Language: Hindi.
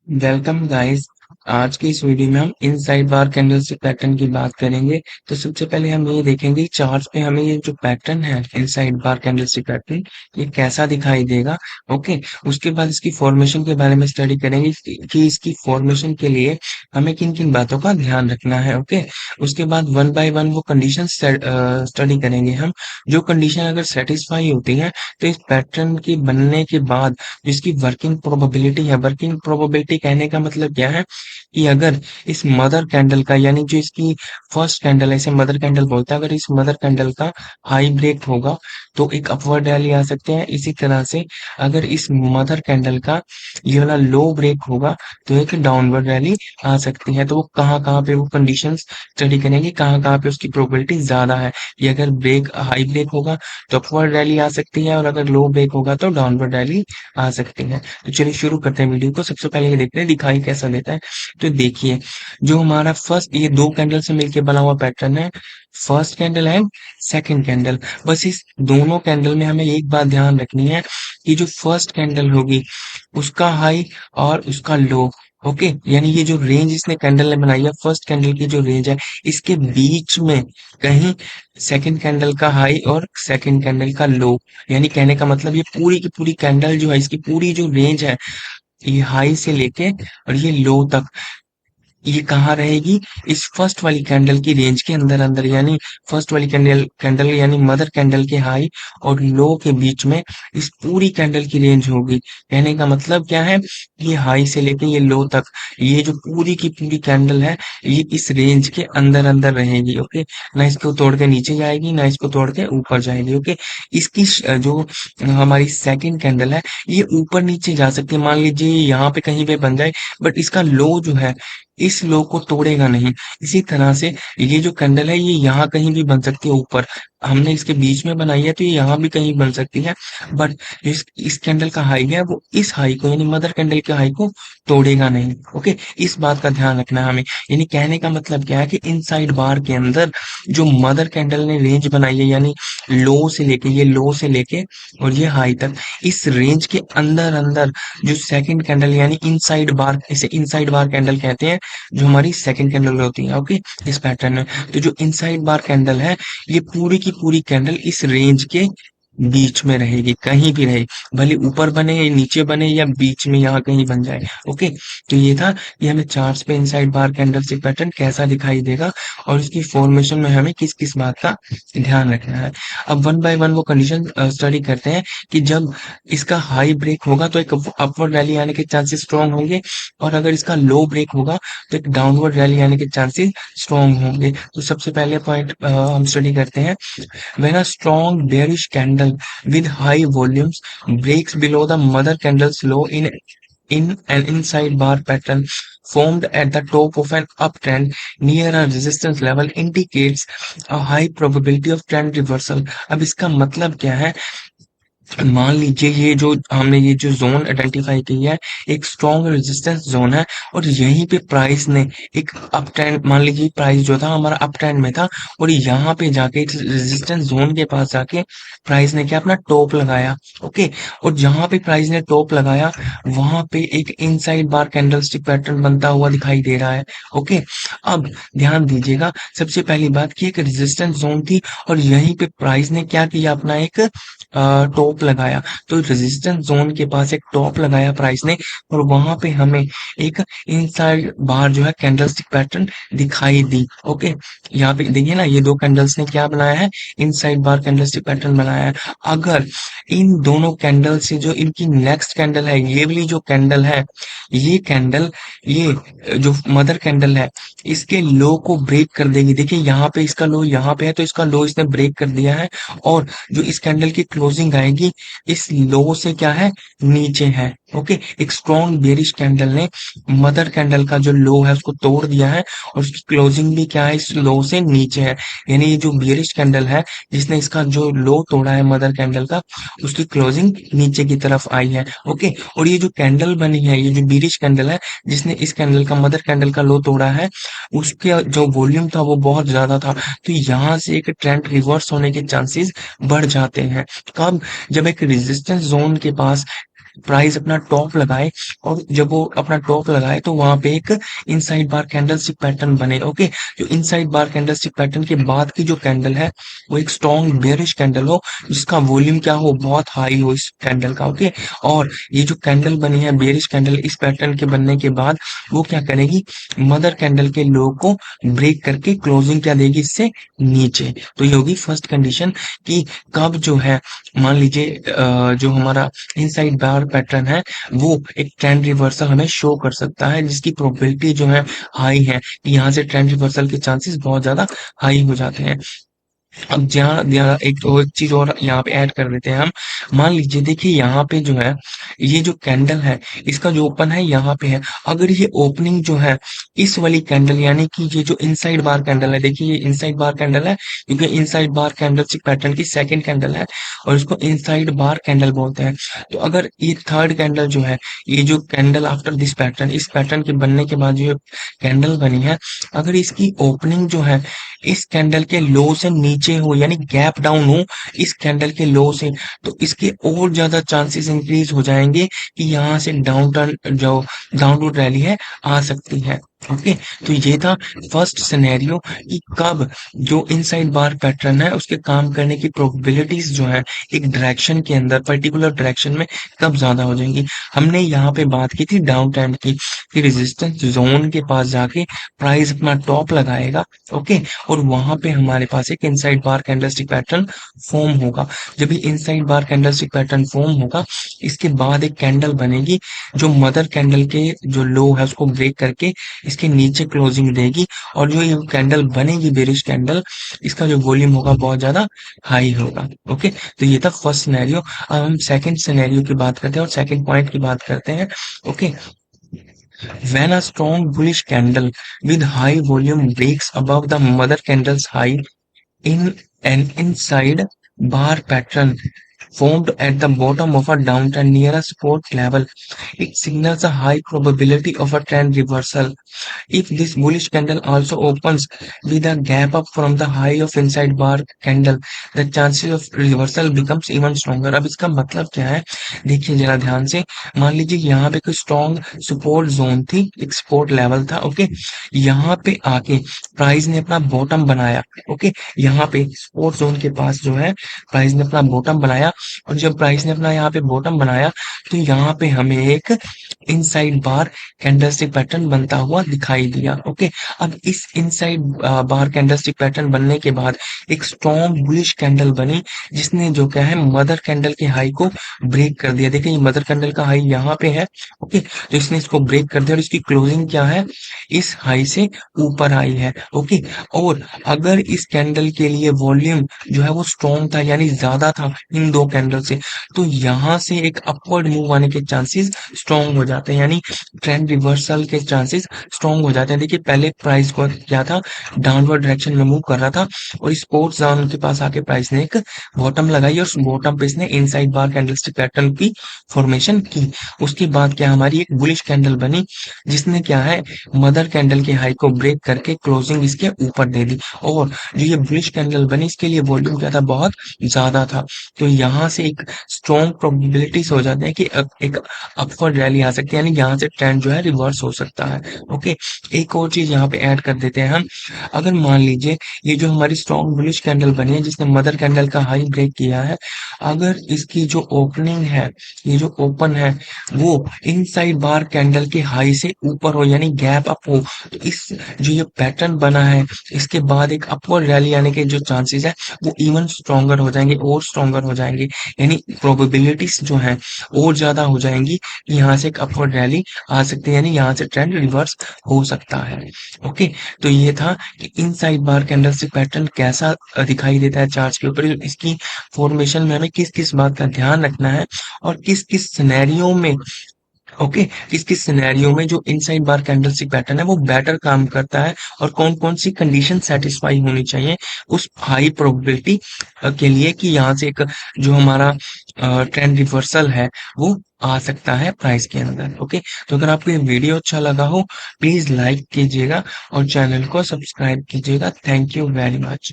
Welcome guys. आज की इस वीडियो में हम इनसाइड बार कैंडलस्टिक पैटर्न की बात करेंगे। तो सबसे पहले हम ये देखेंगे चार्ट पे हमें ये जो पैटर्न है इनसाइड बार कैंडलस्टिक पैटर्न ये कैसा दिखाई देगा। ओके, उसके बाद इसकी फॉर्मेशन के बारे में स्टडी करेंगे कि इसकी फॉर्मेशन के लिए हमें किन किन बातों का ध्यान रखना है। ओके, उसके बाद वन बाय वन वो कंडीशन स्टडी करेंगे हम। जो कंडीशन अगर सेटिस्फाई होती है तो इस पैटर्न के बनने के बाद जिसकी वर्किंग प्रोबेबिलिटी है, वर्किंग प्रोबेबिलिटी कहने का मतलब क्या है कि अगर इस मदर कैंडल का यानी जो इसकी फर्स्ट कैंडल है, इसे मदर कैंडल बोलते हैं, अगर इस मदर कैंडल का हाई ब्रेक होगा तो एक अपवर्ड रैली आ सकते हैं। इसी तरह से अगर इस मदर कैंडल का ये वाला लो ब्रेक होगा तो एक डाउनवर्ड रैली आ सकती है। तो वो कहाँ कहाँ पे वो कंडीशंस स्टडी करेंगे, कहाँ कहाँ पे उसकी प्रोबेबिलिटी ज्यादा है कि अगर ब्रेक हाई ब्रेक होगा तो अपवर्ड रैली आ सकती है और अगर लो ब्रेक होगा तो डाउनवर्ड रैली आ सकती हैं। तो चलिए शुरू करते हैं वीडियो को। सबसे पहले ये देखते हैं दिखाई कैसा देता है। तो देखिए, जो हमारा फर्स्ट ये दो कैंडल से मिलके बना हुआ पैटर्न है, first candle and second candle. बस इस दोनों कैंडल में हमें एक बात ध्यान रखनी है कि जो फर्स्ट कैंडल होगी उसका हाई और उसका लो। ओके, यानी ये जो रेंज इसने कैंडल ने बनाई है, फर्स्ट कैंडल की जो रेंज है, इसके बीच में कहीं सेकंड कैंडल का हाई और सेकंड कैंडल का लो। यानी कहने का मतलब ये पूरी की पूरी कैंडल जो है, इसकी पूरी जो रेंज है, ये हाई से लेके और ये लो तक, ये कहाँ रहेगी? इस फर्स्ट वाली कैंडल की रेंज के अंदर अंदर। यानी फर्स्ट वाली कैंडल कैंडल यानी मदर कैंडल के हाई और लो के बीच में इस पूरी कैंडल की रेंज होगी। कहने का मतलब क्या है? ये हाई से लेके ये लो तक, ये जो पूरी की पूरी कैंडल है, ये इस रेंज के अंदर अंदर रहेगी। ओके, ना इसको तोड़ के नीचे जाएगी ना इसको तोड़ के ऊपर जाएगी। ओके, इसकी जो हमारी सेकंड कैंडल है, ये ऊपर नीचे जा सकती है। मान लीजिए यहाँ पे कहीं पे बन जाए, बट इसका लो जो है इस लो को तोड़ेगा नहीं। इसी तरह से ये जो कैंडल है ये यहाँ कहीं भी बन सकती है ऊपर। हमने इसके बीच में बनाई है तो ये यहाँ भी कहीं बन सकती है। बट इस कैंडल का हाई है वो इस हाई को यानी मदर कैंडल के हाई को तोड़ेगा नहीं। ओके, इस बात का ध्यान रखना है हमें। यानी कहने का मतलब क्या है कि इनसाइड बार के अंदर जो मदर कैंडल ने रेंज बनाई है, यानी लो से लेके और ये हाई तक, इस रेंज के अंदर अंदर जो सेकंड कैंडल यानी इनसाइड बार, इसे इनसाइड बार कैंडल कहते हैं, जो हमारी सेकंड कैंडल होती है। ओके, इस पैटर्न में तो जो इनसाइड बार कैंडल है, ये पूरी की पूरी कैंडल इस रेंज के बीच में रहेगी, कहीं भी रहे, भले ऊपर बने या नीचे बने या बीच में यहाँ कहीं बन जाए। ओके, तो ये था कि हमें चार्ट्स पे इनसाइड बार कैंडल से पैटर्न कैसा दिखाई देगा और इसकी फॉर्मेशन में हमें किस किस बात का ध्यान रखना है। अब वन बाय वन वो कंडीशन स्टडी करते हैं कि जब इसका हाई ब्रेक होगा तो एक अपवर्ड रैली आने के चांसेस स्ट्रॉन्ग होंगे और अगर इसका लो ब्रेक होगा तो एक डाउनवर्ड रैली आने के चांसेस स्ट्रॉन्ग होंगे। तो सबसे पहले पॉइंट हम स्टडी करते हैं। When a strong bearish candle with high volumes breaks below the mother candle's low in an inside bar pattern formed at the top of an uptrend near a resistance level indicates a high probability of trend reversal। अब इसका मतलब क्या है? मान लीजिए ये जो हमने ये जो जोन आइडेंटिफाई की है, एक स्ट्रॉन्ग रेजिस्टेंस जोन है और यहीं पे प्राइस ने एक अप ट्रेंड, मान लीजिए प्राइस जो था हमारा अप ट्रेंड में था और यहाँ पे जाके रेजिस्टेंस जोन के पास जाके प्राइस ने क्या अपना टॉप लगाया। ओके, और जहां पे प्राइस ने टॉप लगाया वहां पे एक इनसाइड बार कैंडलस्टिक पैटर्न बनता हुआ दिखाई दे रहा है। ओके, अब ध्यान दीजिएगा, सबसे पहली बात की एक रेजिस्टेंस जोन थी और यहीं पे प्राइस ने क्या किया, अपना एक टॉप लगाया। तो रेजिस्टेंस जोन के पास एक टॉप लगाया प्राइस ने और वहां पे हमें एक इनसाइड बार जो है कैंडलस्टिक पैटर्न दिखाई दी। ओके, यहाँ पे देखिए ना, ये दो कैंडल्स ने क्या बनाया है, इनसाइड बार कैंडलस्टिक पैटर्न बनाया है। अगर इन दोनों कैंडल से जो इनकी नेक्स्ट कैंडल है, ये वाली जो कैंडल है, ये कैंडल, ये जो मदर कैंडल है, इसके लो को ब्रेक कर देगी। देखिए यहाँ पे इसका लो यहाँ पे है तो इसका लो इसने ब्रेक कर दिया है और जो इस कैंडल की क्लोजिंग आएगी इस लो से क्या है, नीचे है। ओके, एक स्ट्रॉन्ग बेरिश कैंडल ने मदर कैंडल का जो लो है उसको तोड़ दिया है और उसकी क्लोजिंग भी क्या है, इस लो से नीचे है। यानी ये जो बेरिश कैंडल है जिसने इसका जो लो तोड़ा है मदर कैंडल का, उसकी क्लोजिंग नीचे की तरफ आई है। ओके, और ये जो कैंडल बनी है, ये जो बेरिश कैंडल है जिसने इस कैंडल का मदर कैंडल का लो तोड़ा है, उसके जो वॉल्यूम था वो बहुत ज्यादा था। तो यहाँ से एक ट्रेंड रिवर्स होने के चांसेस बढ़ जाते हैं। कब? जब एक रेजिस्टेंस जोन के पास प्राइस अपना टॉप लगाए, और जब वो अपना टॉप लगाए तो वहां पे एक इनसाइड बार कैंडलस्टिक पैटर्न बने। ओके, जो इनसाइड बार कैंडलस्टिक पैटर्न के बाद की जो कैंडल है वो एक स्ट्रॉन्ग बेयरिश कैंडल हो, जिसका वॉल्यूम क्या हो, बहुत हाई हो इस कैंडल का। ओके, और ये जो कैंडल बनी है बेयरिश कैंडल, इस पैटर्न के बनने के बाद वो क्या करेगी, मदर कैंडल के लो को ब्रेक करके क्लोजिंग क्या देगी इससे नीचे। तो ये होगी फर्स्ट कंडीशन कि कब जो है, मान लीजिए जो हमारा इनसाइड बार पैटर्न है वो एक ट्रेंड रिवर्सल हमें शो कर सकता है, जिसकी प्रोबेबिलिटी जो है हाई है कि यहाँ से ट्रेंड रिवर्सल के चांसेस बहुत ज्यादा हाई हो जाते हैं। अब जहाँ यहाँ एक चीज और यहाँ पे ऐड कर देते हैं हम। मान लीजिए देखिए यहाँ पे जो है, ये जो कैंडल है इसका जो ओपन है यहाँ पे है, अगर ये ओपनिंग जो है इस वाली कैंडल, यानी कि ये जो इनसाइड बार कैंडल है, देखिए ये इनसाइड बार कैंडल है क्योंकि इनसाइड बार कैंडल पैटर्न की सेकंड कैंडल है और इसको इनसाइड बार कैंडल बोलते हैं। तो अगर ये थर्ड कैंडल जो है, ये जो कैंडल आफ्टर दिस पैटर्न, इस पैटर्न के बनने के बाद जो कैंडल बनी है, अगर इसकी ओपनिंग जो है इस कैंडल के लो से नीचे हो, यानी गैप डाउन हो इस कैंडल के लो से, तो इसके और ज्यादा चांसेस इंक्रीज हो जाएंगे कि यहाँ से डाउन टर्न जो डाउनवर्ड रैली है आ सकती है। ओके, तो ये था फर्स्ट सिनेरियो कि कब जो इनसाइड बार पैटर्न है उसके काम करने की प्रोबेबिलिटीज जो है एक डायरेक्शन के अंदर, पर्टिकुलर डायरेक्शन में कब ज्यादा हो जाएंगी। हमने यहाँ पे बात की थी डाउन ट्रेंड की, कि रेजिस्टेंस जोन के पास जाके प्राइस अपना टॉप लगाएगा। ओके, और वहां पे हमारे पास एक इनसाइड बार कैंडलस्टिक पैटर्न फॉर्म होगा। जब ये इनसाइड बार कैंडलस्टिक पैटर्न फॉर्म होगा, इसके बाद एक कैंडल बनेगी जो मदर कैंडल के जो लो है उसको ब्रेक करके इसके नीचे क्लोजिंग देगी, और जो ये कैंडल बनेगी बेरिश कैंडल, इसका जो वॉल्यूम होगा बहुत ज्यादा हाई होगा। ओके, तो ये था फर्स्ट सिनेरियो। अब हम सेकंड सिनेरियो की बात करते हैं और सेकंड पॉइंट की बात करते हैं। Okay, when a strong bullish candle with high volume breaks above the mother candle's high in an inside bar pattern formed at the bottom of a downtrend near a support level, it signals a high probability of a trend reversal. If this bullish candle also opens with a gap up from the high of inside bar candle, the chances of reversal becomes even stronger. अब इसका मतलब क्या है, देखिए जरा ध्यान से। मान लीजिए यहाँ पे कोई स्ट्रॉन्ग सपोर्ट जोन थी, एक सपोर्ट लेवल था। ओके, यहाँ पे आके प्राइस ने अपना बॉटम बनाया। ओके, यहाँ पे सपोर्ट जोन के पास जो है प्राइस ने अपना बॉटम बनाया, और जब प्राइस ने अपना यहाँ पे बॉटम बनाया तो यहाँ पे हमें एक इनसाइड बार कैंडलस्टिक पैटर्न बनता हुआ दिखाई दिया। ओके, अब इस इनसाइड बार कैंडलस्टिक पैटर्न बनने के बाद एक स्ट्रॉन्ग बुलिश कैंडल बनी, जिसने जो क्या है मदर कैंडल के हाई को ब्रेक कर दिया। देखिए ये मदर कैंडल का हाई यहाँ पे है। ओके, तो इसने इसको ब्रेक कर दिया और इसकी क्लोजिंग क्या है, इस हाई से ऊपर आई है। ओके, और अगर इस कैंडल के लिए वॉल्यूम जो है वो स्ट्रॉन्ग था, यानी ज्यादा था इन दो कैंडल से, तो यहाँ से एक अपवर्ड मूव आने के चांसेस स्ट्रॉन्ग हो जाते हैं, यानी ट्रेंड रिवर्सल के चांसेस स्ट्रॉन्ग हो जाते हैं। देखिए पहले प्राइस को क्या था, डाउनवर्ड डायरेक्शन में मूव कर रहा था, और स्पोर्ट्स जोन के पास आके प्राइस ने एक बॉटम लगाई, और उस बॉटम पे इसने इनसाइड बार कैंडलस्टिक पैटर्न की फॉर्मेशन की। उसके बाद क्या हमारी एक बुलिश कैंडल बनी, जिसने क्या है मदर कैंडल के हाई को ब्रेक करके क्लोजिंग इसके ऊपर दे दी, और जो ये बुलिश कैंडल बनी इसके लिए वॉल्यूम क्या था, बहुत ज्यादा था। तो यहाँ से एक स्ट्रॉन्ग प्रोबेबिलिटीज हो जाते हैं कि एक अपवर्ड रैली आ सकती है, यानी यहाँ से ट्रेंड जो है रिवर्स हो सकता है। ओके, एक और चीज यहाँ पे ऐड कर देते हैं हम। अगर मान लीजिए ये जो हमारी स्ट्रॉन्ग बुलिश कैंडल बनी है जिसने मदर कैंडल का हाई ब्रेक किया है, अगर इसकी जो ओपनिंग है, ये जो ओपन है वो इनसाइड बार कैंडल के हाई से ऊपर हो, यानी गैप अप हो, तो इस जो ये पैटर्न बना है इसके बाद एक अपवर्ड रैली आने के जो चांसेस है वो इवन स्ट्रॉन्गर हो जाएंगे, और स्ट्रॉन्गर हो जाएंगे, यानी प्रोबेबिलिटीज जो है और ज्यादा हो जाएंगी कि यहाँ से एक अपवर्ड रैली आ सकती है, यानी यहाँ से ट्रेंड रिवर्स हो सकता है। ओके, तो ये था कि इनसाइड बार कैंडलस्टिक पैटर्न कैसा दिखाई देता है चार्ट के ऊपर, इसकी फॉर्मेशन में हमें किस किस बात का ध्यान रखना है, और किस किस सिनेरियो में, ओके, किस किस सिनेरियो में जो इनसाइड बार कैंडलस्टिक पैटर्न है वो बेटर काम करता है, और कौन कौन सी कंडीशन सेटिस्फाई होनी चाहिए उस हाई प्रोबेबिलिटी के लिए कि यहाँ से एक जो हमारा ट्रेंड रिवर्सल है वो आ सकता है प्राइस के अंदर। ओके, तो अगर आपको ये वीडियो अच्छा लगा हो प्लीज लाइक कीजिएगा और चैनल को सब्सक्राइब कीजिएगा। Thank you very much.